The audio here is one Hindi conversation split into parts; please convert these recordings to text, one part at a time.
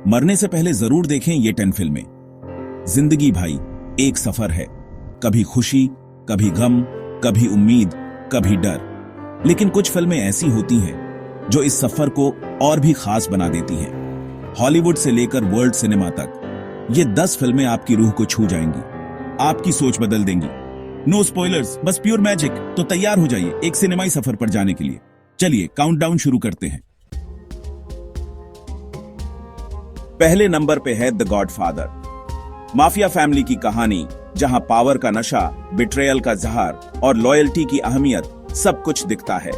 मरने से पहले जरूर देखें ये 10 फिल्में। जिंदगी भाई एक सफर है, कभी खुशी, कभी गम, कभी उम्मीद, कभी डर। लेकिन कुछ फिल्में ऐसी होती हैं जो इस सफर को और भी खास बना देती हैं। हॉलीवुड से लेकर वर्ल्ड सिनेमा तक ये 10 फिल्में आपकी रूह को छू जाएंगी, आपकी सोच बदल देंगी। नो स्पॉयलर्स, बस प्योर मैजिक। तो तैयार हो जाइए एक सिनेमाई सफर पर जाने के लिए। चलिए काउंटडाउन शुरू करते हैं। पहले नंबर पे है द गॉडफादर। माफिया फैमिली की कहानी जहां पावर का नशा, बिट्रेयल का जहर और लॉयल्टी की अहमियत सब कुछ दिखता है।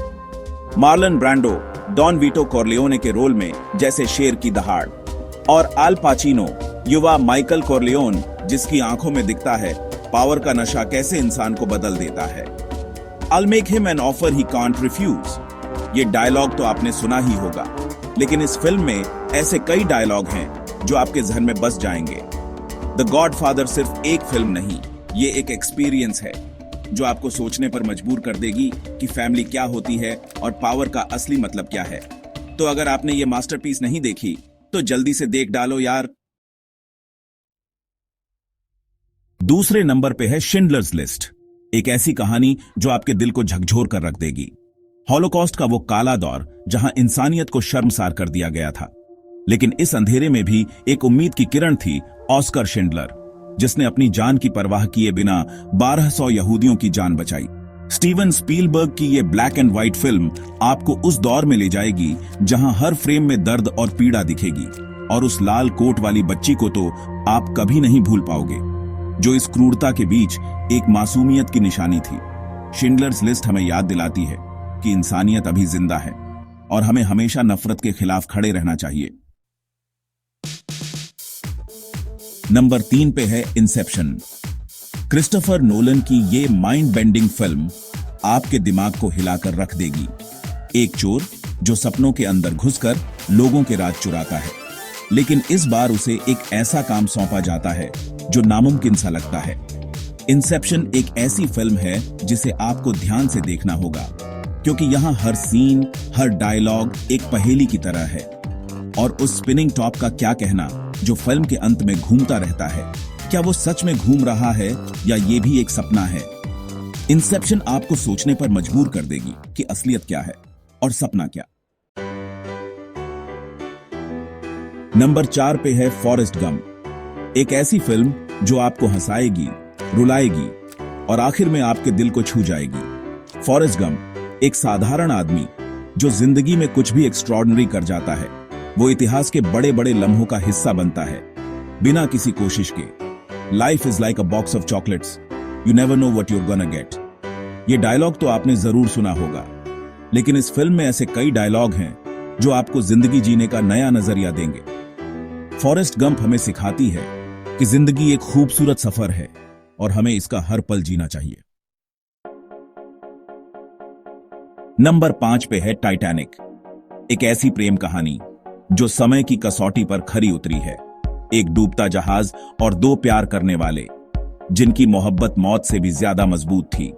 मार्लन ब्रांडो डॉन वीटो कॉर्लियोने के रोल में जैसे शेर की दहाड़, और आल पाचिनो युवा माइकल कॉर्लियोन जिसकी आंखों में दिखता है पावर का नशा कैसे इंसान को बदल देता है। I'll make him an offer he can't refuse। ये डायलॉग तो आपने सुना ही होगा, लेकिन इस फिल्म में ऐसे कई डायलॉग हैं जो आपके जहन में बस जाएंगे। द गॉडफादर सिर्फ एक फिल्म नहीं, ये एक एक्सपीरियंस है जो आपको सोचने पर मजबूर कर देगी कि फैमिली क्या होती है और पावर का असली मतलब क्या है। तो अगर आपने ये मास्टरपीस नहीं देखी तो जल्दी से देख डालो यार। दूसरे नंबर पे है शिंडलर्स लिस्ट। एक ऐसी कहानी जो आपके दिल को झकझोर कर रख देगी। हॉलोकॉस्ट का वो काला दौर जहां इंसानियत को शर्मसार कर दिया गया था, लेकिन इस अंधेरे में भी एक उम्मीद की किरण थी, ऑस्कर शिंडलर, जिसने अपनी जान की परवाह किए बिना 1200 यहूदियों की जान बचाई। स्टीवन स्पीलबर्ग की ये ब्लैक एंड व्हाइट फिल्म आपको उस दौर में ले जाएगी जहां हर फ्रेम में दर्द और पीड़ा दिखेगी, और उस लाल कोट वाली बच्ची को तो आप कभी नहीं भूल पाओगे, जो इस क्रूरता के बीच एक मासूमियत की निशानी थी। शिंडलर्स लिस्ट हमें याद दिलाती है कि इंसानियत अभी जिंदा है और हमें हमेशा नफरत के खिलाफ खड़े रहना चाहिए। नंबर 3 पे है इंसेप्शन। क्रिस्टोफर नोलन की ये माइंड बेंडिंग फिल्म आपके दिमाग को हिलाकर रख देगी। एक चोर जो सपनों के अंदर घुसकर लोगों के राज चुराता है, लेकिन इस बार उसे एक ऐसा काम सौंपा जाता है जो नामुमकिन सा लगता है। इंसेप्शन एक ऐसी फिल्म है जिसे आपको ध्यान से देखना होगा, क्योंकि यहां हर सीन, हर डायलॉग एक पहेली की तरह है। और उस स्पिनिंग टॉप का क्या कहना जो फिल्म के अंत में घूमता रहता है, क्या वो सच में घूम रहा है या ये भी एक सपना है। इंसेप्शन आपको सोचने पर मजबूर कर देगी कि असलियत क्या है और सपना क्या। नंबर 4 पे है फॉरेस्ट गंप। एक ऐसी फिल्म जो आपको हंसाएगी, रुलाएगी और आखिर में आपके दिल को छू जाएगी। फॉरेस्ट गंप एक साधारण आदमी जो जिंदगी में कुछ भी एक्स्ट्रॉर्डिनरी कर जाता है, वो इतिहास के बड़े बड़े लम्हों का हिस्सा बनता है बिना किसी कोशिश के। Life is like a box of chocolates, you never know what you're gonna get. ये डायलॉग तो आपने जरूर सुना होगा, लेकिन इस फिल्म में ऐसे कई डायलॉग हैं जो आपको जिंदगी जीने का नया नजरिया देंगे। फॉरेस्ट गंप हमें सिखाती है कि जिंदगी एक खूबसूरत सफर है और हमें इसका हर पल जीना चाहिए। नंबर 5 पे है टाइटैनिक। एक ऐसी प्रेम कहानी जो समय की कसौटी पर खरी उतरी है। एक डूबता जहाज और 2 प्यार करने वाले जिनकी मोहब्बत मौत से भी ज्यादा मजबूत थी।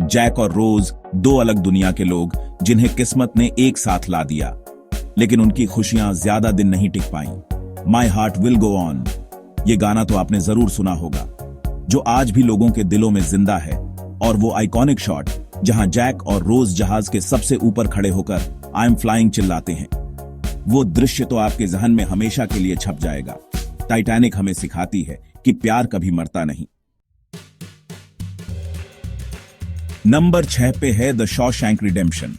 जैक और रोज 2 अलग दुनिया के लोग जिन्हें किस्मत ने एक साथ ला दिया, लेकिन उनकी खुशियां ज्यादा दिन नहीं टिक पाईं। My heart will go on, ये गाना तो आपने जरूर सुना होगा, जो आज भी लोगों के दिलों में जिंदा है। और वो आइकॉनिक शॉट जहां जैक और रोज जहाज के सबसे ऊपर खड़े होकर आई एम फ्लाइंग चिल्लाते हैं, वो दृश्य तो आपके जहन में हमेशा के लिए छप जाएगा। टाइटैनिक हमें सिखाती है कि प्यार कभी मरता नहीं। नंबर 6 पे है द शॉशैंक रिडेम्पशन।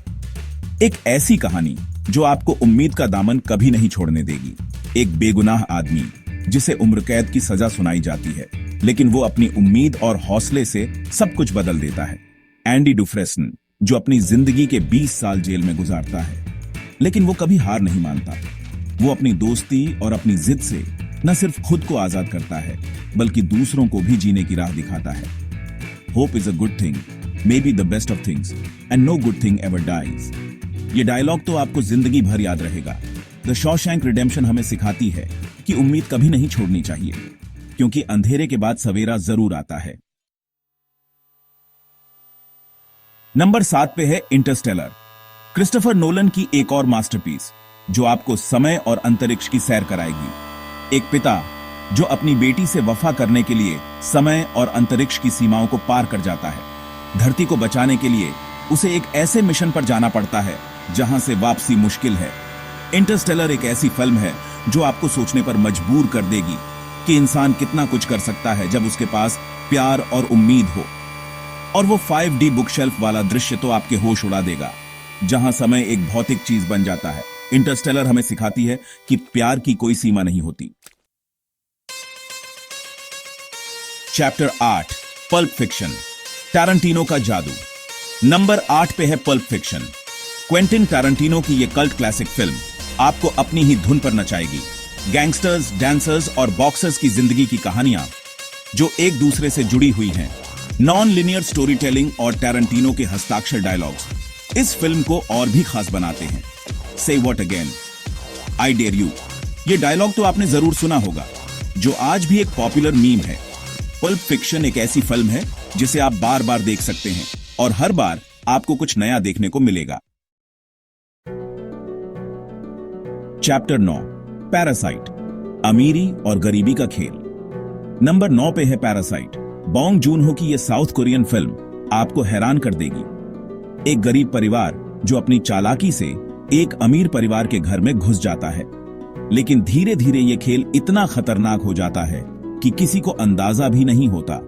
एक ऐसी कहानी जो आपको उम्मीद का दामन कभी नहीं छोड़ने देगी। एक बेगुनाह आदमी जिसे उम्र कैद की सजा सुनाई जाती है, लेकिन वो अपनी उम्मीद और हौसले से सब कुछ बदल देता है। एंडी डुफ्रेसन जो अपनी जिंदगी के 20 साल जेल में गुजारता है, लेकिन वो कभी हार नहीं मानता। वो अपनी दोस्ती और अपनी जिद से न सिर्फ खुद को आजाद करता है, बल्कि दूसरों को भी जीने की राह दिखाता है। Hope is a good thing, may be the best of things, and no good thing ever dies. ये डायलॉग तो आपको जिंदगी भर याद रहेगा। द शॉशैंक रिडेम्पशन हमें सिखाती है कि उम्मीद कभी नहीं छोड़नी चाहिए, क्योंकि अंधेरे के बाद सवेरा जरूर आता है। नंबर 7 पे है इंटरस्टेलर। क्रिस्टोफर नोलन की एक और मास्टरपीस जो आपको समय और अंतरिक्ष की सैर कराएगी। एक पिता जो अपनी बेटी से वफा करने के लिए समय और अंतरिक्ष की सीमाओं को पार कर जाता है। धरती को बचाने के लिए उसे एक ऐसे मिशन पर जाना पड़ता है जहां से वापसी मुश्किल है। इंटरस्टेलर एक ऐसी फिल्म है जो आपको सोचने पर मजबूर कर देगी कि इंसान कितना कुछ कर सकता है जब उसके पास प्यार और उम्मीद हो। और वो 5D बुकशेल्फ वाला दृश्य तो आपके होश उड़ा देगा, जहां समय एक भौतिक चीज बन जाता है। इंटरस्टेलर हमें सिखाती है कि प्यार की कोई सीमा नहीं होती। चैप्टर 8, पल्प फिक्शन, टैरेंटिनो का जादू। नंबर 8 पे है पल्प फिक्शन। क्वेंटिन टैरेंटिनो की ये कल्ट क्लासिक फिल्म आपको अपनी ही धुन पर नचाएगी। गैंगस्टर्स, डांसर्स और बॉक्सर्स की जिंदगी की कहानियां जो एक दूसरे से जुड़ी हुई हैं, नॉन लिनियर स्टोरी टेलिंग और टैरेंटिनो के हस्ताक्षर डायलॉग्स इस फिल्म को और भी खास बनाते हैं। Say what again, I dare you, ये डायलॉग तो आपने जरूर सुना होगा, जो आज भी एक पॉपुलर मीम है। पल्प फिक्शन एक ऐसी फिल्म है जिसे आप बार बार देख सकते हैं और हर बार आपको कुछ नया देखने को मिलेगा। चैप्टर 9, पैरासाइट, अमीरी और गरीबी का खेल। नंबर 9 पे है पैरासाइट। बॉन्ग जून-हो की यह साउथ कोरियन फिल्म आपको हैरान कर देगी। एक गरीब परिवार जो अपनी चालाकी से एक अमीर परिवार के घर में घुस जाता है, लेकिन धीरे धीरे यह खेल इतना खतरनाक हो जाता है कि किसी को अंदाजा भी नहीं होता।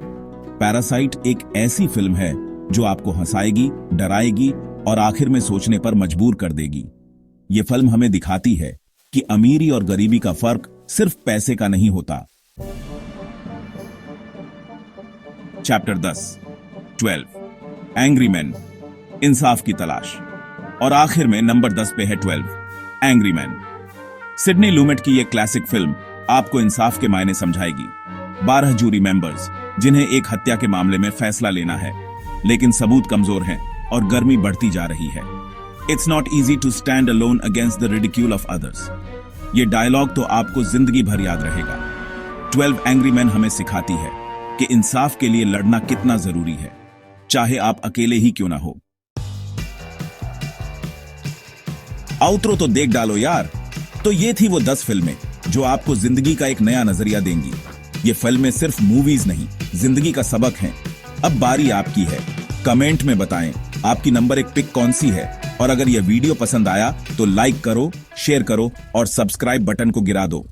पैरासाइट एक ऐसी फिल्म है जो आपको हंसाएगी, डराएगी और आखिर में सोचने पर मजबूर कर देगी। यह फिल्म हमें दिखाती है कि अमीरी और गरीबी का फर्क सिर्फ पैसे का नहीं होता। चैप्टर 10, 12, एंग्री मैन, इंसाफ की तलाश। और आखिर में नंबर 10 पे है 12, एंग्री मैन। सिडनी लूमेट की यह क्लासिक फिल्म आपको इंसाफ के मायने समझाएगी। 12 जूरी मेंबर्स जिन्हें एक हत्या के मामले में फैसला लेना है, लेकिन सबूत कमजोर हैं और गर्मी बढ़ती जा रही है। It's not easy to stand alone against the ridicule of others. ये डायलॉग तो आपको जिंदगी भर याद रहेगा। 12 एंग्री मैन हमें सिखाती है कि इंसाफ के लिए लड़ना कितना जरूरी है, चाहे आप अकेले ही क्यों ना हो। आउटरो तो देख डालो यार। तो ये थी वो 10 फिल्में जो आपको जिंदगी का एक नया नजरिया देंगी। ये फिल्में सिर्फ मूवीज नहीं, जिंदगी का सबक हैं। अब बारी आपकी है। कमेंट में बताएं आपकी नंबर 1 पिक कौन सी है, और अगर यह वीडियो पसंद आया तो लाइक करो, शेयर करो और सब्सक्राइब बटन को गिरा दो।